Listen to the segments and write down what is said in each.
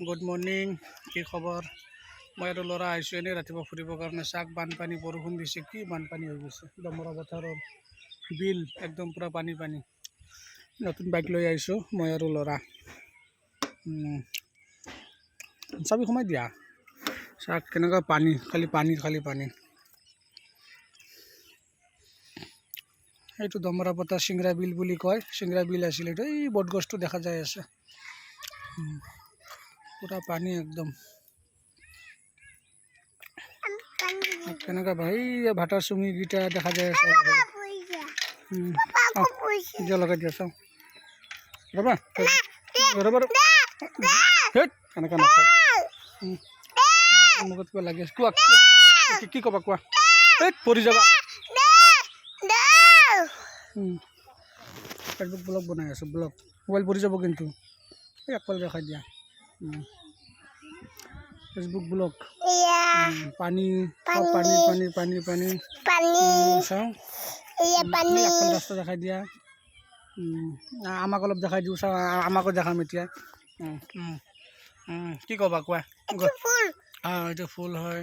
Good morning, কি খবৰ? মই আৰু ল'ৰা আহিছোঁ এনেই ৰাতিপুৱা ফুৰিবৰ কাৰণে। চাক বানপানী, বৰষুণ দিছে, কি বানপানী হৈ গৈছে। দমৰা পথাৰৰ বিল একদম পূৰা পানী পানী। নতুন বাইক লৈ আহিছোঁ মই আৰু ল'ৰা। চাবি সোমাই দিয়া। চাক কেনেকুৱা পানী, খালি পানী। এইটো দমৰা পথাৰ চিংৰা বিল বুলি কয়। চিংৰা বিল আছিলে এইটো, এই বটগছটো দেখা যাই আছে। পুৰা পানী একদম। কেনেকুৱা ভাই, ভাটাৰ চুঙিকেইটা দেখা যায় আছে। লগাই দিয়া চাওঁ ৰ'বা কেনেকুৱা নাখাওঁ। মুখত কিবা লাগি আছে, কোৱা কি ক'বা কোৱা। এই পৰি যাবা। ফেচবুক ব্লগ বনাই আছোঁ, ব্লগ। মোবাইল পৰি যাব কিন্তু, এই একপাল দেখাই দিয়া। ফেচবুক ব্লগ পানী চাওঁ। একফাল ৰাস্তা দেখাই দিয়া। আমাক অলপ দেখাই দিওঁ, চাওঁ আমাকো দেখাম এতিয়া। কি ক'বা কোৱা। এইটো ফুল হয়।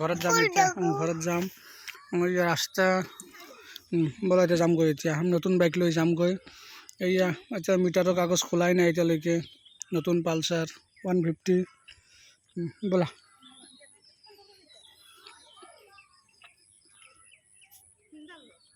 ঘৰত যাম এতিয়া, ঘৰত যাম। ৰাস্তা ব'লা এতিয়া যামগৈ। এতিয়া নতুন বাইক লৈ যামগৈ। এয়া এতিয়া মিটাৰৰ কাগজ খোলাই নাই এতিয়ালৈকে। নতুন পালচাৰ 150 ব'লা